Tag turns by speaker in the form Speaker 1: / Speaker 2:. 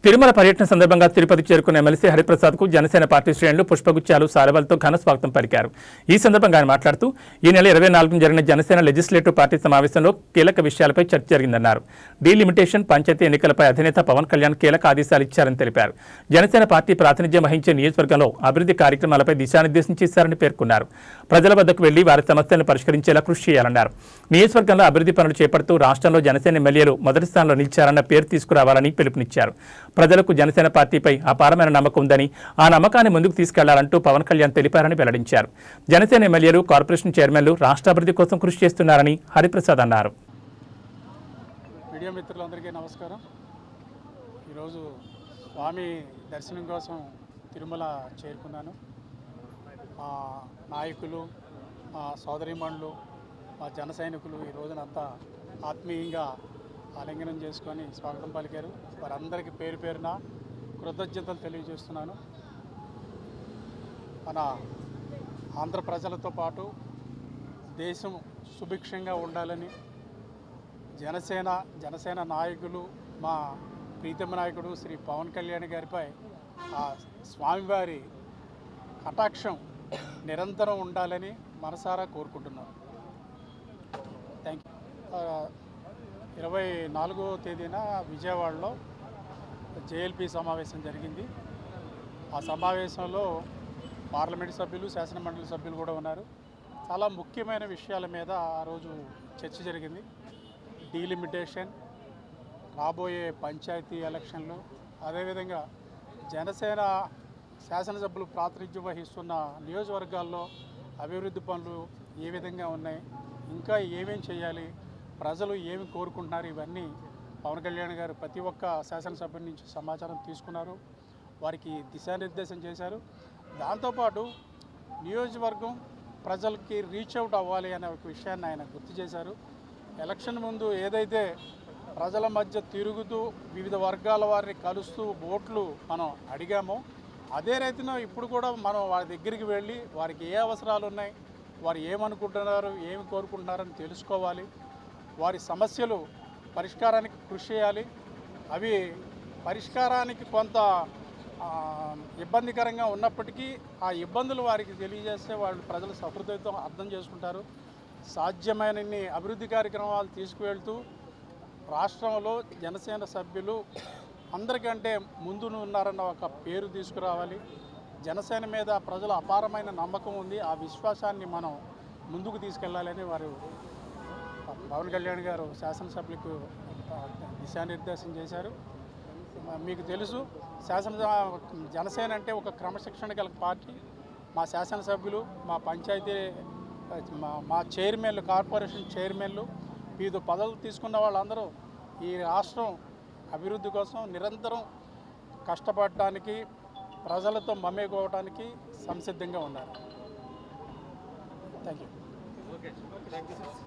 Speaker 1: తిరుమల పర్యటన సందర్భంగా తిరుపతి చేరుకున్న ఎమ్మెల్సీ హరిప్రసాద్కు జనసేన పార్టీ శ్రేణులు పుష్పగుచ్చాలు సారవలతో ఘన స్వాగతం పలికారు. ఈ సందర్భంగా ఆయన మాట్లాడుతూ ఈ నెల 24న జరిగిన జనసేన లెజిస్లేటివ్ పార్టీ సమావేశంలో కీలక విషయాలపై చర్చ జరిగిందన్నారు. డీలిమిటేషన్, పంచాయతీ ఎన్నికలపై అధినేత పవన్ కళ్యాణ్ కీలక ఆదేశాలు ఇచ్చారని తెలిపారు. జనసేన పార్టీ ప్రాతినిధ్యం వహించే నియోజకవర్గంలో అభివృద్ధి కార్యక్రమాలపై దిశానిర్దేశం చేశారని పేర్కొన్నారు. ప్రజల వద్దకు వెళ్లి వారి సమస్యలను పరిష్కరించేలా కృషి చేయాలన్నారు. నియోజకవర్గంలో అభివృద్ధి పనులు చేపడుతూ రాష్ట్రంలో జనసేన ఎమ్మెల్యేలు మొదటి స్థానంలో నిలిచారన్న పేరు తీసుకురావాలని పిలుపునిచ్చారు. ప్రజలకు జనసేన పార్టీపై అపారమైన నమ్మకం ఉందని, ఆ నమ్మకాన్ని ముందుకు తీసుకెళ్లాలంటూ పవన్ కళ్యాణ్ తెలిపారని వెల్లడించారు. జనసేన ఎమ్మెల్యేలు, కార్పొరేషన్ చైర్మన్లు రాష్ట్ర అభివృద్ధి కోసం కృషి చేస్తున్నారని హరిప్రసాద్ అన్నారు.
Speaker 2: మీడియా మిత్రులందరికీ నమస్కారం. ఈరోజు స్వామి దర్శనం కోసం తిరుమల చేరుకున్నాను. మా నాయకులు, మా సోదరీమణులు, మా జన సైనికులు ఈ రోజునంతా ఆత్మీయంగా ఆలింగనం చేసుకొని స్వాగతం పలికారు. వారందరికీ పేరు పేరున కృతజ్ఞతలు తెలియజేస్తున్నాను. మన ఆంధ్ర ప్రజలతో పాటు దేశం సుభిక్షంగా ఉండాలని జనసేన నాయకులు, మా ప్రీతమ నాయకుడు శ్రీ పవన్ కళ్యాణ్ గారిపై ఆ స్వామివారి కటాక్షం నిరంతరం ఉండాలని మనసారా కోరుకుంటున్నాను. Thank you. 24వ తేదీన విజయవాడలో జేఎల్పీ సమావేశం జరిగింది. ఆ సమావేశంలో పార్లమెంటు సభ్యులు, శాసనమండలి సభ్యులు కూడా ఉన్నారు. చాలా ముఖ్యమైన విషయాల మీద ఆ రోజు చర్చ జరిగింది. డీలిమిటేషన్, రాబోయే పంచాయతీ ఎలక్షన్లు, అదేవిధంగా జనసేన శాసనసభ్యులు ప్రాతినిధ్యం వహిస్తున్న నియోజకవర్గాల్లో అభివృద్ధి పనులు ఏ విధంగా ఉన్నాయి, ఇంకా ఏమేం చేయాలి, ప్రజలు ఏమి కోరుకుంటున్నారు, ఇవన్నీ పవన్ కళ్యాణ్ గారు ప్రతి ఒక్క శాసనసభ్యుల నుంచి సమాచారం తీసుకున్నారు. వారికి దిశానిర్దేశం చేశారు. దాంతోపాటు నియోజకవర్గం ప్రజలకి రీచ్ అవుట్ అవ్వాలి అనే ఒక విషయాన్ని ఆయన గుర్తు చేశారు. ఎలక్షన్ ముందు ఏదైతే ప్రజల మధ్య తిరుగుతూ వివిధ వర్గాల వారిని కలుస్తూ ఓట్లు మనం అడిగామో, అదే రీతిలో ఇప్పుడు కూడా మనం వారి దగ్గరికి వెళ్ళి వారికి ఏ అవసరాలు ఉన్నాయి, వారు ఏమనుకుంటున్నారు, ఏమి కోరుకుంటున్నారని తెలుసుకోవాలి. వారి సమస్యలు పరిష్కారానికి కృషి చేయాలి. అవి పరిష్కారానికి కొంత ఇబ్బందికరంగా ఉన్నప్పటికీ ఆ ఇబ్బందులు వారికి తెలియజేస్తే వాళ్ళు ప్రజలు సహృదయంతో అర్థం చేసుకుంటారు. సాధ్యమైనన్ని అభివృద్ధి కార్యక్రమాలు తీసుకువెళ్తూ రాష్ట్రంలో జనసేన సభ్యులు అందరికంటే ముందు ఉన్నారన్న ఒక పేరు తీసుకురావాలి. జనసేన మీద ప్రజల అపారమైన నమ్మకం ఉంది. ఆ విశ్వాసాన్ని మనం ముందుకు తీసుకెళ్లాలని వారు పవన్ కళ్యాణ్ గారు శాసనసభ్యులకు దిశానిర్దేశం చేశారు. మీకు తెలుసు, జనసేన అంటే ఒక క్రమశిక్షణ గల పార్టీ. మా శాసనసభ్యులు, మా పంచాయతీ, మా చైర్మన్లు, కార్పొరేషన్ చైర్మన్లు, వివిధ పదవులు తీసుకున్న వాళ్ళందరూ ఈ రాష్ట్రం అభివృద్ధి కోసం నిరంతరం కష్టపడటానికి, ప్రజలతో మమేకోవడానికి సంసిద్ధంగా ఉన్నారు. Thank you.